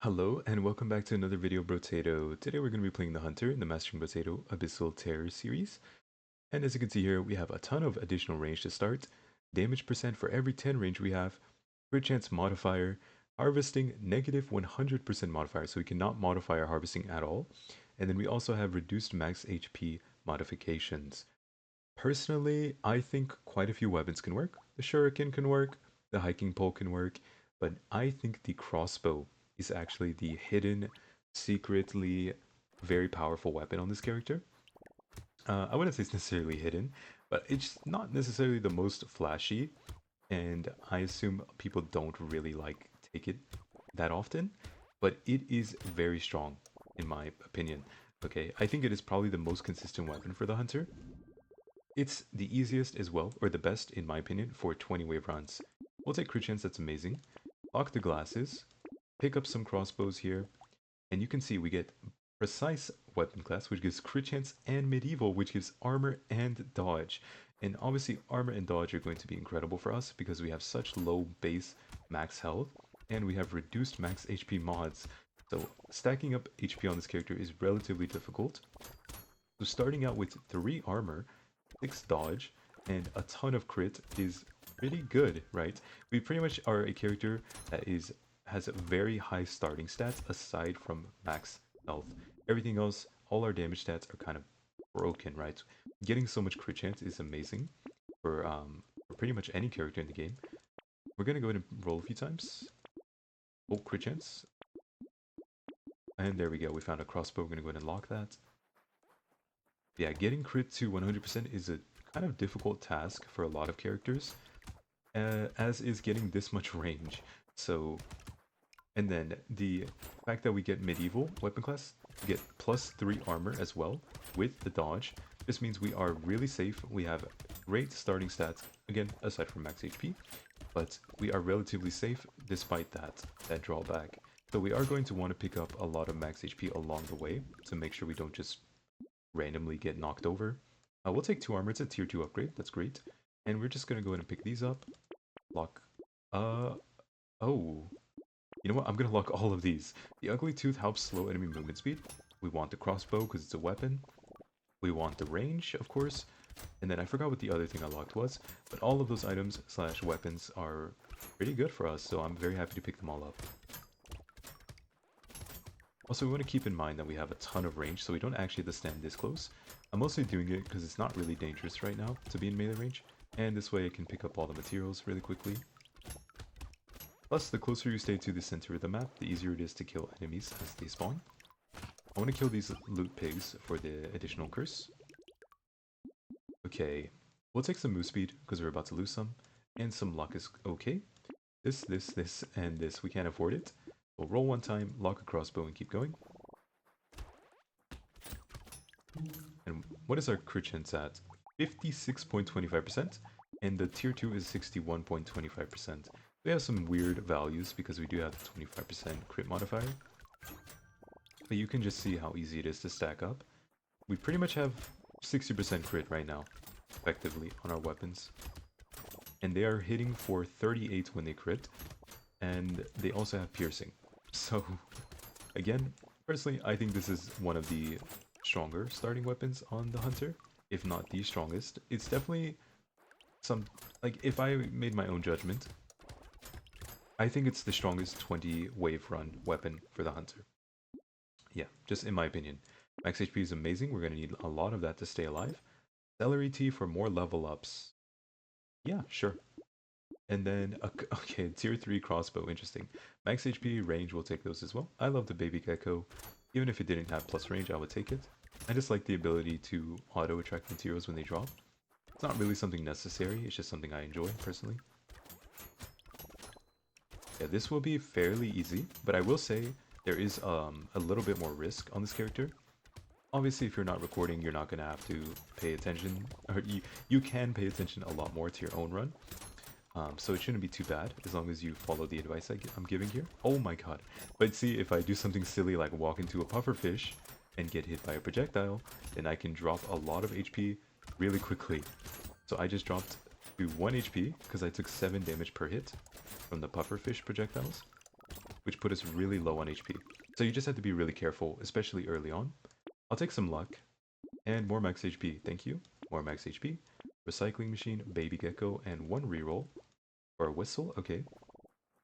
Hello and welcome back to another video of Brotato. Today we're going to be playing the Hunter in the Mastering Brotato Abyssal Terror series. And as you can see here, we have a ton of additional range to start. Damage percent for every 10 range we have. Crit chance modifier. Harvesting negative 100% modifier, so we cannot modify our harvesting at all. And then we also have reduced max HP modifications. Personally, I think quite a few weapons can work. The shuriken can work, the hiking pole can work, but I think the crossbow is actually the hidden, secretly very powerful weapon on this character. I wouldn't say it's necessarily hidden, but it's not necessarily the most flashy, and I assume people don't really take it that often, but it is very strong in my opinion. Okay, I think it is probably the most consistent weapon for the hunter. It's the easiest as well, or the best in my opinion, for 20 wave runs. We'll take crit chance, that's amazing. Lock the glasses, pick up some crossbows here, and you can see we get precise weapon class, which gives crit chance, and medieval, which gives armor and dodge. And obviously armor and dodge are going to be incredible for us because we have such low base max health, and we have reduced max HP mods. So stacking up HP on this character is relatively difficult. So starting out with 3 armor, 6 dodge, and a ton of crit is pretty good, right? We pretty much are a character that has very high starting stats aside from max health. Everything else, all our damage stats are kind of broken, right? Getting so much crit chance is amazing for pretty much any character in the game. We're gonna go ahead and roll a few times. Oh, crit chance. And there we go, we found a crossbow, we're gonna go ahead and lock that. Yeah, getting crit to 100% is a kind of difficult task for a lot of characters, as is getting this much range. So, and then the fact that we get medieval weapon class, we get +3 armor as well with the dodge. This means we are really safe. We have great starting stats, again, aside from max HP, but we are relatively safe despite that drawback. So we are going to want to pick up a lot of max HP along the way to make sure we don't just randomly get knocked over. We'll take 2 armor. It's a tier 2 upgrade. That's great. And we're just going to go ahead and pick these up. Lock. Oh. You know what? I'm going to lock all of these. The Ugly Tooth helps slow enemy movement speed. We want the crossbow because it's a weapon. We want the range, of course. And then I forgot what the other thing I locked was. But all of those items / weapons are pretty good for us. So I'm very happy to pick them all up. Also, we want to keep in mind that we have a ton of range, so we don't actually have to stand this close. I'm mostly doing it because it's not really dangerous right now to be in melee range, and this way I can pick up all the materials really quickly. Plus, the closer you stay to the center of the map, the easier it is to kill enemies as they spawn. I want to kill these loot pigs for the additional curse. Okay, we'll take some move speed because we're about to lose some, and some luck is okay. This, and this, we can't afford it. We'll roll one time, lock a crossbow, and keep going. And what is our crit chance at? 56.25%, and the tier 2 is 61.25%. We have some weird values because we do have the 25% crit modifier. But you can just see how easy it is to stack up. We pretty much have 60% crit right now, effectively, on our weapons. And they are hitting for 38 when they crit, and they also have piercing. So, again, personally, I think this is one of the stronger starting weapons on the Hunter, if not the strongest. It's definitely if I made my own judgment, I think it's the strongest 20 wave run weapon for the Hunter. Yeah, just in my opinion. Max HP is amazing, we're going to need a lot of that to stay alive. Celery tea for more level ups. Yeah, sure. And then, okay, tier 3 crossbow, interesting. Max HP, range, we'll take those as well. I love the baby gecko. Even if it didn't have plus range, I would take it. I just like the ability to auto-attract materials when they drop. It's not really something necessary, it's just something I enjoy, personally. Yeah, this will be fairly easy, but I will say there is a little bit more risk on this character. Obviously, if you're not recording, you're not going to have to pay attention, or you can pay attention a lot more to your own run. So it shouldn't be too bad, as long as you follow the advice I'm giving here. Oh my god. But see, if I do something silly like walk into a pufferfish and get hit by a projectile, then I can drop a lot of HP really quickly. So I just dropped to 1 HP, because I took 7 damage per hit from the pufferfish projectiles. which put us really low on HP. So you just have to be really careful, especially early on. I'll take some luck. And more max HP, thank you. More max HP. Recycling machine, baby gecko, and one reroll. Or a whistle, okay.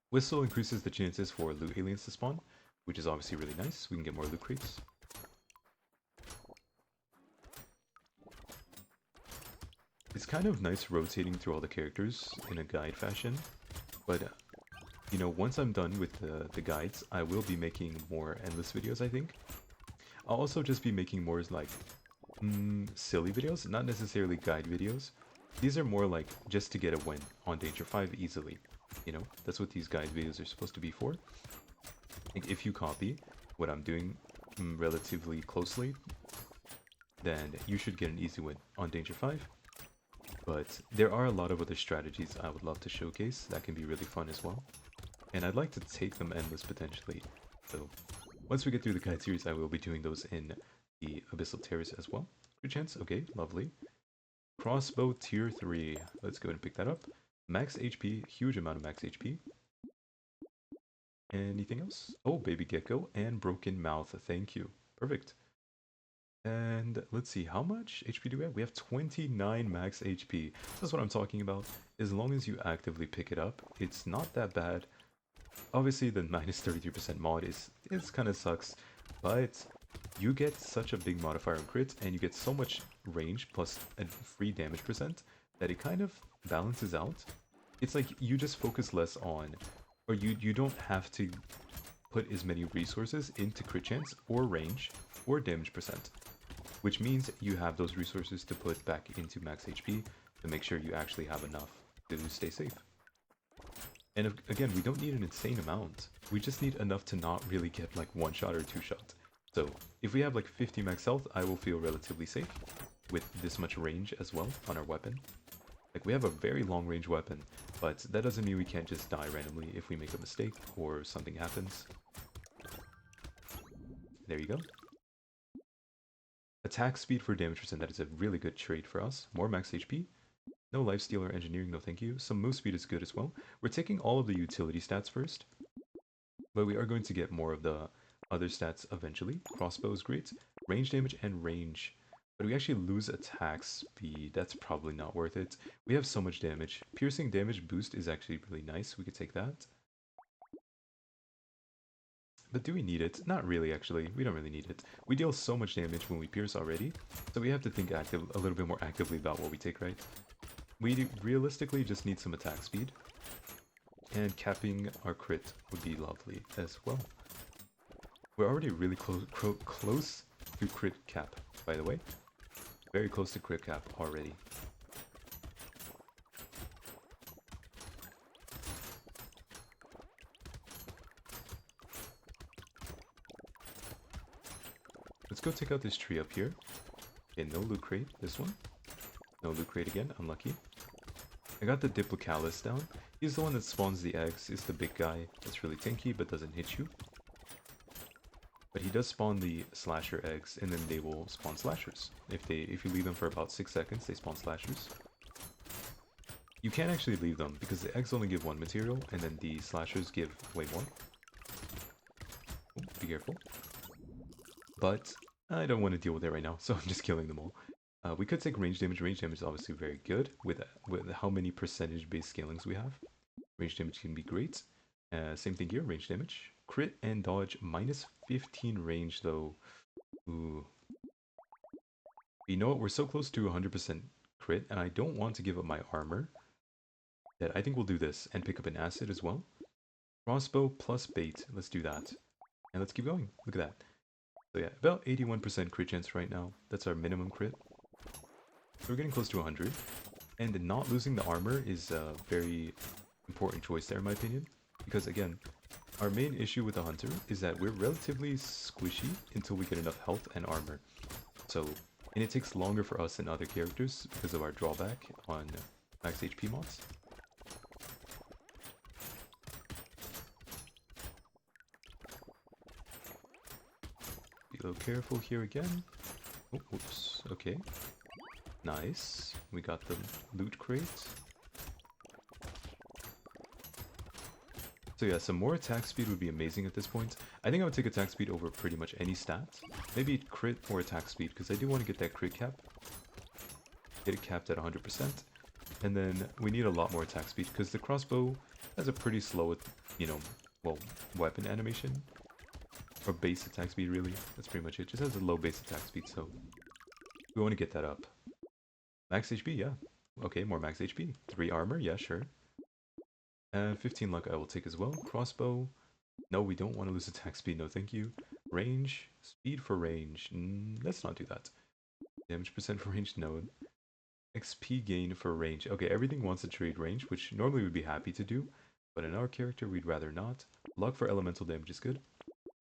Whistle increases the chances for loot aliens to spawn, which is obviously really nice. We can get more loot crates. It's kind of nice rotating through all the characters in a guide fashion, but you know, once I'm done with the guides, I will be making more endless videos, I think. I'll also just be making more like silly videos, not necessarily guide videos. These are more like just to get a win on Danger 5 easily. You know, that's what these guide videos are supposed to be for. Like if you copy what I'm doing relatively closely, then you should get an easy win on Danger 5. But there are a lot of other strategies I would love to showcase that can be really fun as well. And I'd like to take them endless potentially. So once we get through the guide series, I will be doing those in the Abyssal Terrace as well. Good chance. Okay, lovely. Crossbow tier 3. Let's go ahead and pick that up. Max HP, huge amount of max HP. Anything else? Oh, baby gecko and broken mouth. Thank you. Perfect. And let's see, how much HP do we have? We have 29 max HP. That's what I'm talking about. As long as you actively pick it up, it's not that bad. Obviously, the minus 33% mod is kind of sucks, but you get such a big modifier on crits, and you get so much range plus a free damage percent that it kind of balances out. It's like you just focus less on, or you don't have to put as many resources into crit chance or range or damage percent, which means you have those resources to put back into max HP to make sure you actually have enough to stay safe. And again, we don't need an insane amount. We just need enough to not really get like one shot or two shot. So if we have like 50 max health, I will feel relatively safe with this much range as well on our weapon. Like we have a very long range weapon, but that doesn't mean we can't just die randomly if we make a mistake or something happens. There you go. Attack speed for damage percent, that is a really good trait for us. More max HP. No lifesteal or engineering, no thank you. Some move speed is good as well. We're taking all of the utility stats first, but we are going to get more of the other stats eventually. Crossbow is great. Range damage and range. But we actually lose attack speed. That's probably not worth it. We have so much damage. Piercing damage boost is actually really nice. We could take that. But do we need it? Not really, actually. We don't really need it. We deal so much damage when we pierce already, so we have to think a little bit more actively about what we take, right? We realistically just need some attack speed, and capping our crit would be lovely as well. We're already really close to crit cap, by the way. Very close to crit cap already. Let's go take out this tree up here. Okay, no loot crate, this one. No loot crate again, unlucky. I got the Diplocalus down. He's the one that spawns the eggs. It's the big guy that's really tanky but doesn't hit you. But he does spawn the slasher eggs, and then they will spawn slashers. If you leave them for about 6 seconds, they spawn slashers. You can't actually leave them because the eggs only give one material, and then the slashers give way more. Oh, be careful. But I don't want to deal with it right now, so I'm just killing them all. We could take range damage. Range damage is obviously very good with how many percentage-based scalings we have. Range damage can be great. Same thing here, range damage. Crit and dodge, minus 15 range though. Ooh. You know what, we're so close to 100% crit, and I don't want to give up my armor, that I think we'll do this, and pick up an acid as well. Crossbow plus bait, let's do that. And let's keep going, look at that. So yeah, about 81% crit chance right now. That's our minimum crit. So we're getting close to 100. And not losing the armor is a very important choice there in my opinion. Because again, our main issue with the hunter is that we're relatively squishy until we get enough health and armor. So, and it takes longer for us than other characters because of our drawback on max HP mods. Be a little careful here again. Oh, whoops. Okay. Nice. We got the loot crate. So yeah, some more attack speed would be amazing at this point. I think I would take attack speed over pretty much any stat. Maybe crit or attack speed, because I do want to get that crit cap. Get it capped at 100%. And then we need a lot more attack speed, because the crossbow has a pretty slow, you know, well, weapon animation. Or base attack speed, really. That's pretty much it. Just has a low base attack speed, so we want to get that up. Max HP, yeah. Okay, more max HP. 3 armor, yeah, sure. And 15 luck I will take as well. Crossbow. No, we don't want to lose attack speed. No, thank you. Range. Speed for range. Let's not do that. Damage percent for range. No. XP gain for range. Okay, everything wants to trade range, which normally we'd be happy to do. But in our character, we'd rather not. Luck for elemental damage is good.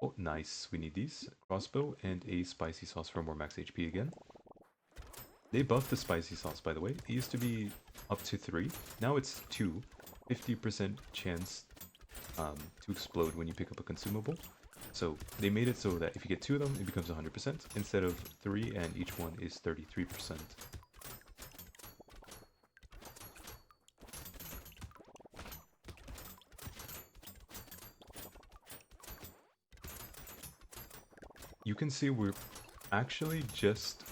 Oh, nice. We need these. Crossbow and a spicy sauce for more max HP again. They buffed the spicy sauce, by the way. It used to be up to 3. Now it's 2. 50% chance to explode when you pick up a consumable. So they made it so that if you get 2 of them, it becomes 100% instead of 3, and each one is 33%. You can see we're actually just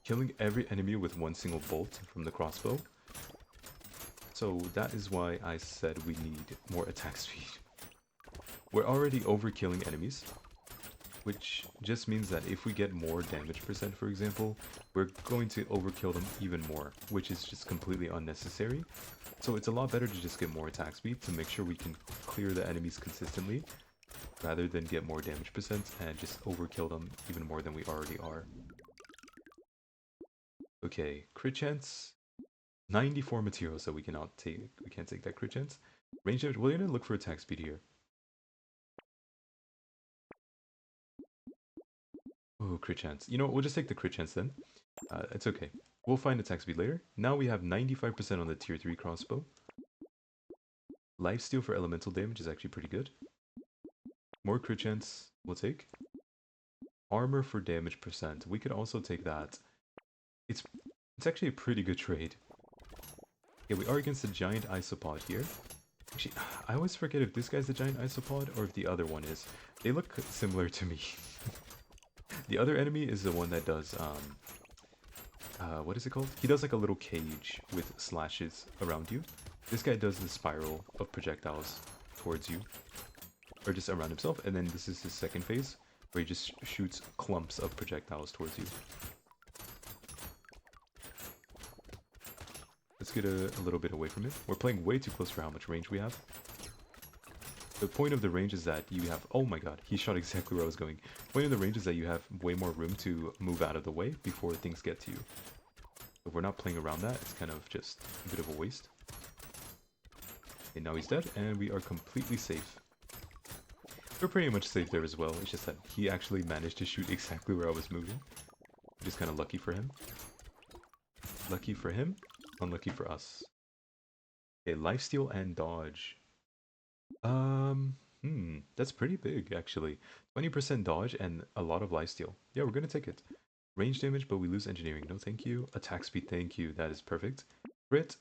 killing every enemy with one single bolt from the crossbow. So that is why I said we need more attack speed. We're already overkilling enemies, which just means that if we get more damage percent, for example, we're going to overkill them even more, which is just completely unnecessary. So it's a lot better to just get more attack speed to make sure we can clear the enemies consistently, rather than get more damage percent and just overkill them even more than we already are. Okay, crit chance. 94 materials, so we can't take that crit chance. Range damage, we're gonna look for attack speed here. Oh, crit chance. You know what, we'll just take the crit chance then. It's okay. We'll find attack speed later. Now we have 95% on the tier 3 crossbow. Lifesteal for elemental damage is actually pretty good. More crit chance we'll take. Armor for damage percent. We could also take that. It's actually a pretty good trade. Yeah, we are against a giant isopod here. Actually, I always forget if this guy's a giant isopod or if the other one is. They look similar to me. The other enemy is the one that does, what is it called? He does like a little cage with slashes around you. This guy does the spiral of projectiles towards you. Or just around himself, and then this is his second phase, where he just shoots clumps of projectiles towards you. Let's get a little bit away from it. We're playing way too close for how much range we have. The point of the range is that you have... Oh my god, he shot exactly where I was going. The point of the range is that you have way more room to move out of the way before things get to you. If we're not playing around that, it's kind of just a bit of a waste. Okay, now he's dead, and we are completely safe. We're pretty much safe there as well, it's just that he actually managed to shoot exactly where I was moving. Which is kind of lucky for him. Lucky for him, unlucky for us. Okay, lifesteal and dodge. That's pretty big, actually. 20% dodge and a lot of lifesteal. Yeah, we're gonna take it. Range damage, but we lose engineering. No, thank you. Attack speed, thank you. That is perfect. Crit,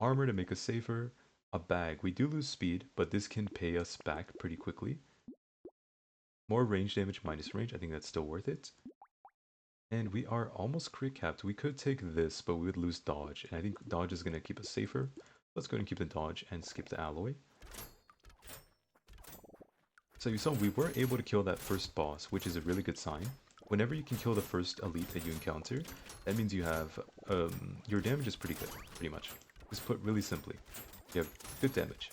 armor to make us safer. A bag. We do lose speed, but this can pay us back pretty quickly. More range damage minus range. I think that's still worth it. And we are almost crit capped. We could take this, but we would lose dodge. And I think dodge is gonna keep us safer. Let's go ahead and keep the dodge and skip the alloy. So you saw we were able to kill that first boss, which is a really good sign. Whenever you can kill the first elite that you encounter, that means you have, your damage is pretty good, pretty much. Just put really simply, you have good damage.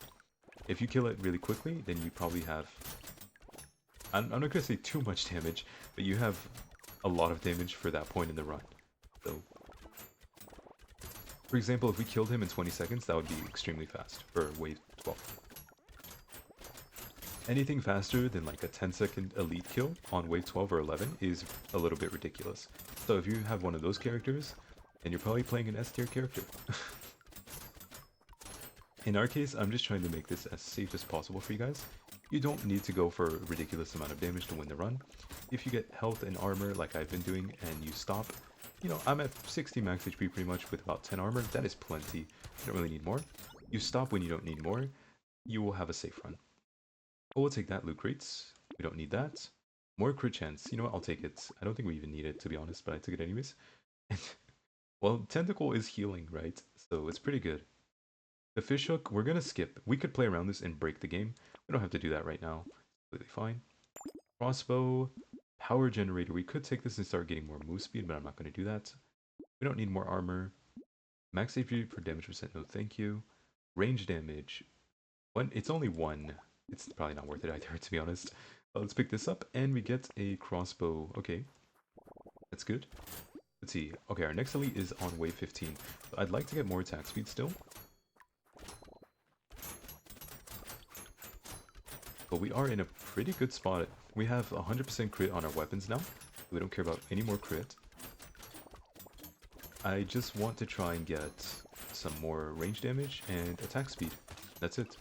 If you kill it really quickly, then you probably have, I'm not gonna say too much damage, but you have a lot of damage for that point in the run. So, for example, if we killed him in 20 seconds, that would be extremely fast for wave 12. Anything faster than like a 10-second elite kill on wave 12 or 11 is a little bit ridiculous. So if you have one of those characters, then you're probably playing an S-tier character. In our case, I'm just trying to make this as safe as possible for you guys. You don't need to go for a ridiculous amount of damage to win the run. If you get health and armor like I've been doing and you stop, you know, I'm at 60 max HP pretty much with about 10 armor. That is plenty. You don't really need more. You stop when you don't need more, you will have a safe run. Oh, we'll take that, loot crates. We don't need that. More crit chance. You know what? I'll take it. I don't think we even need it, to be honest, but I took it anyways. Well, Tentacle is healing, right? So it's pretty good. The fish hook, we're gonna skip. We could play around this and break the game. We don't have to do that right now. Completely fine. Crossbow, power generator. We could take this and start getting more move speed, but I'm not gonna do that. We don't need more armor. Max HP for damage percent, no thank you. Range damage. One, it's only one. It's probably not worth it either, to be honest. Let's pick this up, and we get a crossbow. Okay, that's good. Let's see. Okay, our next elite is on wave 15. I'd like to get more attack speed still. But we are in a pretty good spot. We have 100% crit on our weapons now. We don't care about any more crit. I just want to try and get some more range damage and attack speed. That's it.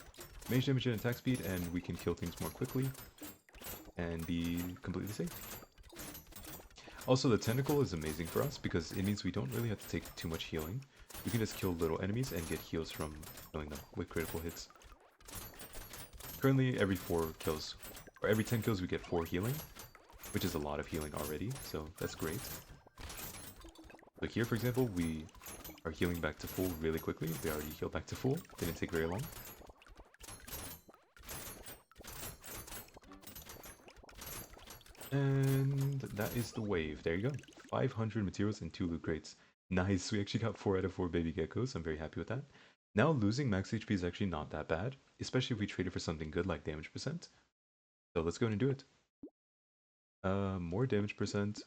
Range damage and attack speed, and we can kill things more quickly and be completely safe. Also, the tentacle is amazing for us because it means we don't really have to take too much healing. We can just kill little enemies and get heals from killing them with critical hits. Currently, every 4 kills, or every 10 kills we get 4 healing, which is a lot of healing already, so that's great. Like here, for example, we are healing back to full really quickly. We already healed back to full, didn't take very long. And that is the wave. There you go. 500 materials and 2 loot crates. Nice, we actually got 4 out of 4 baby geckos. I'm very happy with that. Now losing max HP is actually not that bad, especially if we trade it for something good like damage percent. So let's go and do it. More damage percent.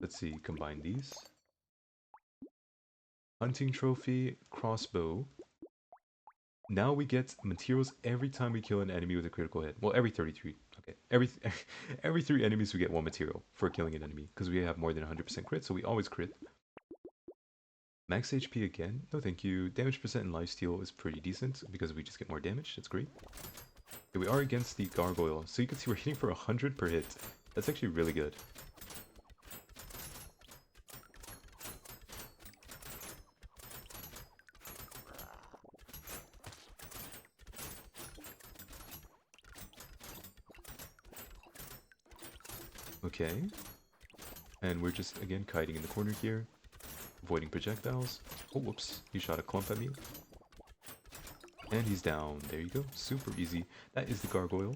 Let's see, combine these. Hunting trophy, crossbow. Now we get materials every time we kill an enemy with a critical hit. Well, every 33. Okay, every 3 enemies we get 1 material for killing an enemy because we have more than 100% crit, so we always crit. Max HP again. No, thank you. Damage percent and lifesteal is pretty decent because we just get more damage. That's great. Okay, we are against the gargoyle, so you can see we're hitting for 100 per hit. That's actually really good. Okay. And we're just, again, kiting in the corner here. Avoiding projectiles. Oh, whoops. He shot a clump at me. And he's down. There you go. Super easy. That is the gargoyle.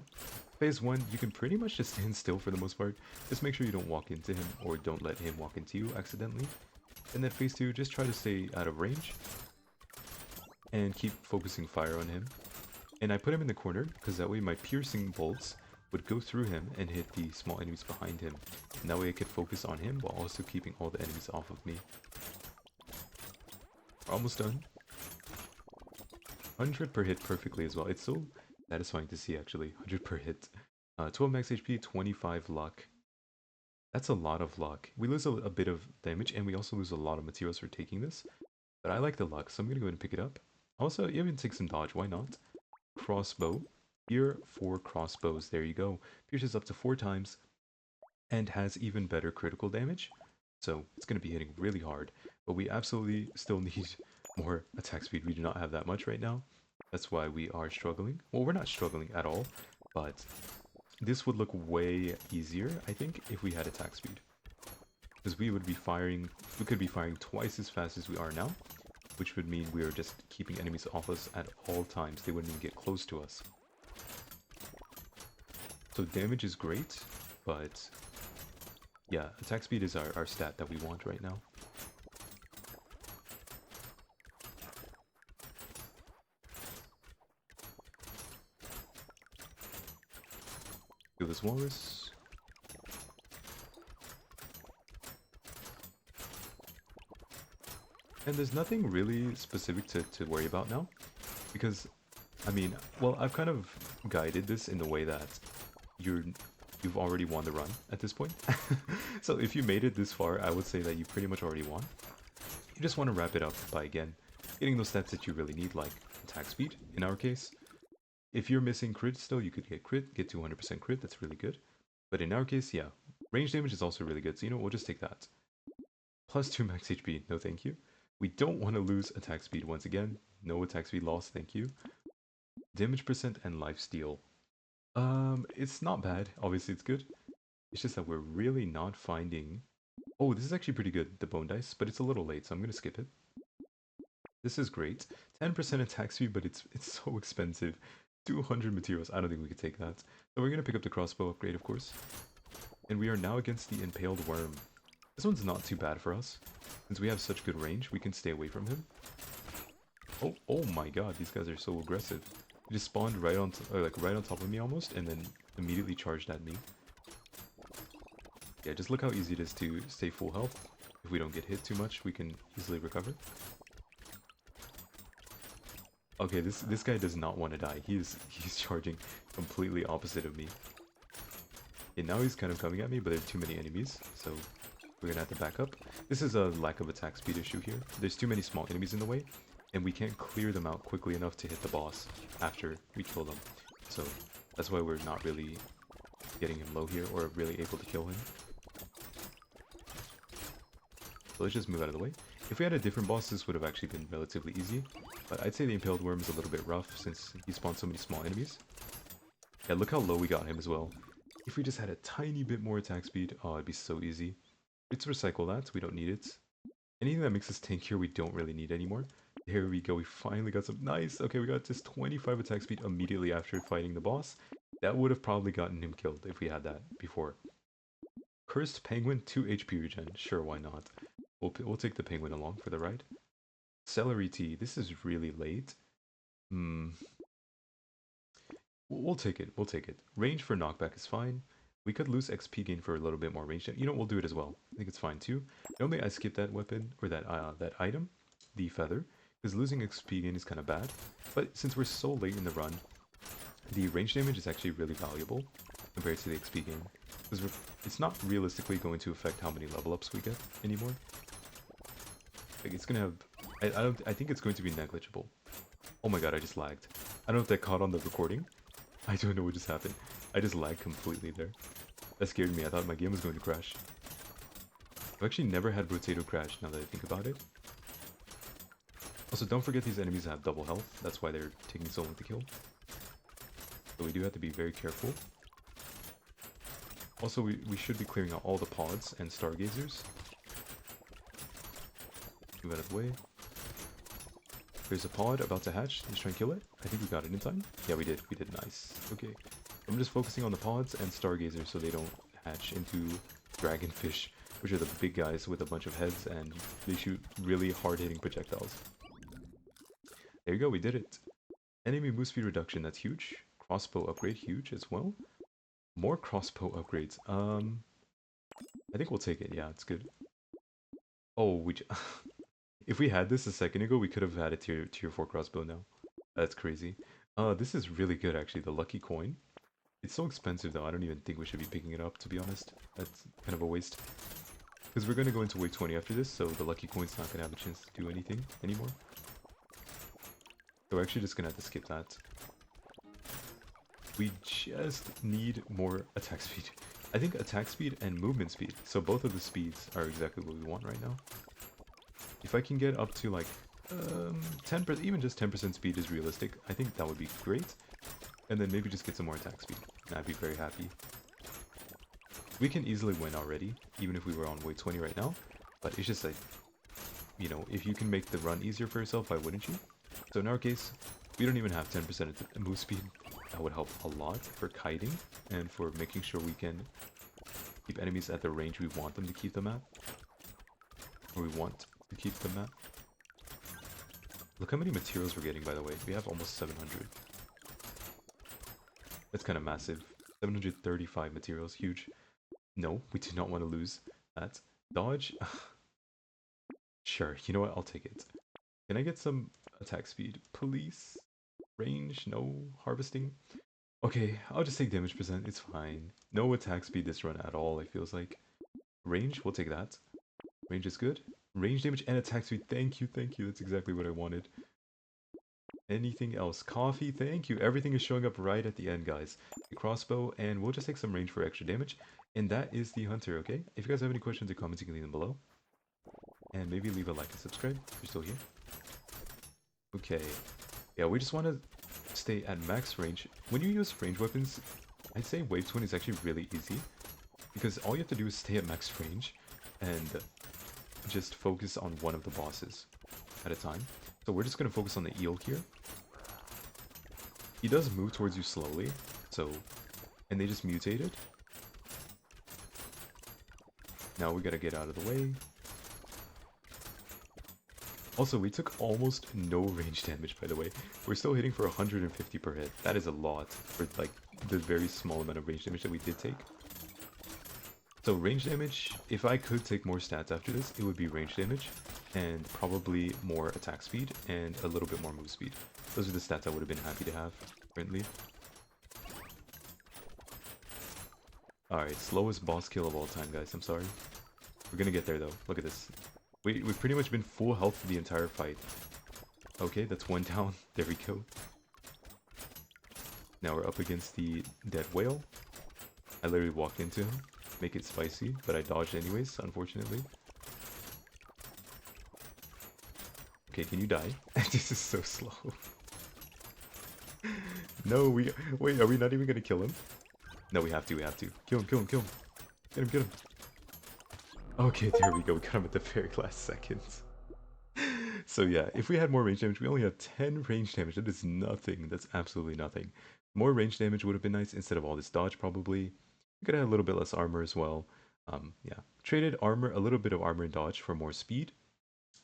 Phase 1, you can pretty much just stand still for the most part. Just make sure you don't walk into him or don't let him walk into you accidentally. And then phase 2, just try to stay out of range. And keep focusing fire on him. And I put him in the corner because that way my piercing bolts would go through him and hit the small enemies behind him. And that way I could focus on him while also keeping all the enemies off of me. We're almost done. 100 per hit perfectly as well. It's so satisfying to see actually. 100 per hit. 12 max HP, 25 luck. That's a lot of luck. We lose a bit of damage and we also lose a lot of materials for taking this. But I like the luck, so I'm going to go ahead and pick it up. Also, even take some dodge, why not? Crossbow. Here, 4 crossbows, there you go. Pierces up to 4 times and has even better critical damage. So it's going to be hitting really hard. But we absolutely still need more attack speed. We do not have that much right now. That's why we are struggling. Well, we're not struggling at all, but this would look way easier, I think, if we had attack speed. Because we could be firing twice as fast as we are now, which would mean we are just keeping enemies off us at all times. They wouldn't even get close to us. So damage is great, but yeah, attack speed is our stat that we want right now. Kill this walrus. And there's nothing really specific to worry about now, because, I mean, well, I've kind of guided this in the way that you've already won the run at this point. So if you made it this far, I would say that you pretty much already won. You just want to wrap it up by, again, getting those stats that you really need, like attack speed, in our case. If you're missing crit still, you could get crit, get 200% crit, that's really good. But in our case, yeah, range damage is also really good, so you know, we'll just take that. Plus 2 max HP, no thank you. We don't want to lose attack speed once again. No attack speed loss, thank you. Damage percent and lifesteal. It's not bad. Obviously, it's good. It's just that we're really not finding... Oh, this is actually pretty good, the bone dice, but it's a little late, so I'm gonna skip it. This is great. 10% attack speed, but it's so expensive. 200 materials. I don't think we could take that. So we're gonna pick up the crossbow upgrade, of course. And we are now against the impaled worm. This one's not too bad for us. Since we have such good range, we can stay away from him. Oh my god, these guys are so aggressive. He just spawned right on, right on top of me almost, and then immediately charged at me. Yeah, just look how easy it is to stay full health. If we don't get hit too much, we can easily recover. Okay, this guy does not want to die. He's charging completely opposite of me. And now he's kind of coming at me, but there are too many enemies, so we're gonna have to back up. This is a lack of attack speed issue here. There's too many small enemies in the way, and we can't clear them out quickly enough to hit the boss after we kill them. So that's why we're not really getting him low here, or really able to kill him. So let's just move out of the way. If we had a different boss, this would have actually been relatively easy. But I'd say the Impaled Worm is a little bit rough since he spawned so many small enemies. Yeah, look how low we got him as well. If we just had a tiny bit more attack speed, oh, it'd be so easy. Let's recycle that, we don't need it. Anything that makes us tank here, we don't really need anymore. Here we go, we finally got some... Nice! Okay, we got just 25 attack speed immediately after fighting the boss. That would have probably gotten him killed if we had that before. Cursed Penguin, 2 HP regen. Sure, why not? We'll take the penguin along for the ride. Celery tea. This is really late. We'll take it. We'll take it. Range for knockback is fine. We could lose XP gain for a little bit more range. You know, we'll do it as well. I think it's fine too. Normally I skip that weapon, or that item, the feather, because losing XP gain is kind of bad. But since we're so late in the run, the range damage is actually really valuable compared to the XP gain. Because it's not realistically going to affect how many level ups we get anymore. Like, it's gonna have... I think it's going to be negligible. Oh my god, I just lagged. I don't know if that caught on the recording. I don't know what just happened. I just lagged completely there. That scared me. I thought my game was going to crash. I've actually never had Brotato crash now that I think about it. Also, don't forget these enemies have double health. That's why they're taking so long to kill. So we do have to be very careful. Also, we should be clearing out all the pods and stargazers. Move out of the way. There's a pod about to hatch. Let's try and kill it. I think we got it in time. Yeah, we did. We did. Nice. Okay. I'm just focusing on the pods and stargazers so they don't hatch into dragonfish, which are the big guys with a bunch of heads, and they shoot really hard-hitting projectiles. There you go. We did it. Enemy move speed reduction. That's huge. Crossbow upgrade. Huge as well. More crossbow upgrades. I think we'll take it. Yeah, it's good. Oh, if we had this a second ago, we could have had a tier 4 crossbow now. That's crazy. This is really good, actually, the lucky coin. It's so expensive, though. I don't even think we should be picking it up, to be honest. That's kind of a waste. Because we're going to go into wave 20 after this, so the lucky coin's not going to have a chance to do anything anymore. So we're actually just going to have to skip that. We just need more attack speed. I think attack speed and movement speed. So both of the speeds are exactly what we want right now. If I can get up to like 10%, even just 10% speed is realistic, I think that would be great. And then maybe just get some more attack speed. And I'd be very happy. We can easily win already, even if we were on wave 20 right now. But it's just like, you know, if you can make the run easier for yourself, why wouldn't you? So in our case, we don't even have 10% move speed. That would help a lot for kiting and for making sure we can keep enemies at the range we want them to keep them at. Or we want to keep them at. Look how many materials we're getting, by the way. We have almost 700. That's kind of massive. 735 materials, huge. No, we do not want to lose that. Dodge? Sure, you know what? I'll take it. Can I get some attack speed, please? Range? No. Harvesting? Okay, I'll just take damage percent. It's fine. No attack speed this run at all, it feels like. Range? We'll take that. Range is good. Range damage and attack speed. Thank you, thank you. That's exactly what I wanted. Anything else? Coffee, thank you. Everything is showing up right at the end, guys. The crossbow, and we'll just take some range for extra damage. And that is the hunter, okay? If you guys have any questions or comments, you can leave them below. And maybe leave a like and subscribe if you're still here. Okay. Yeah, we just want to stay at max range. When you use range weapons, I'd say wave 20 is actually really easy because all you have to do is stay at max range and just focus on one of the bosses at a time. So we're just going to focus on the eel here. He does move towards you slowly, so... And they just mutated. Now we gotta get out of the way. Also, we took almost no range damage, by the way. We're still hitting for 150 per hit. That is a lot for, like, the very small amount of range damage that we did take. So range damage, if I could take more stats after this, it would be range damage, and probably more attack speed, and a little bit more move speed. Those are the stats I would have been happy to have, currently. Alright, slowest boss kill of all time, guys, I'm sorry. We're gonna get there, though. Look at this. We've pretty much been full health for the entire fight. Okay, that's one down. There we go. Now we're up against the dead whale. I literally walked into him. Make it spicy, but I dodged anyways, unfortunately. Okay, can you die? This is so slow. No, wait, are we not even gonna kill him? No, we have to. Kill him, kill him, kill him. Get him. Okay, there we go. We got him at the very last seconds. So yeah, if we had more range damage, we only have 10 range damage. That is nothing. That's absolutely nothing. More range damage would have been nice instead of all this dodge, probably. We could have had a little bit less armor as well. Yeah. Traded armor, a little bit of armor and dodge for more speed.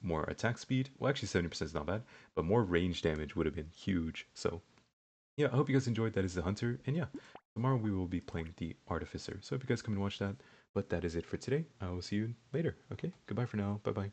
More attack speed. Well, actually 70% is not bad. But more range damage would have been huge. So yeah, I hope you guys enjoyed. That is the Hunter. And yeah, tomorrow we will be playing the Artificer. So if you guys come and watch that. But that is it for today. I will see you later. Okay, goodbye for now. Bye-bye.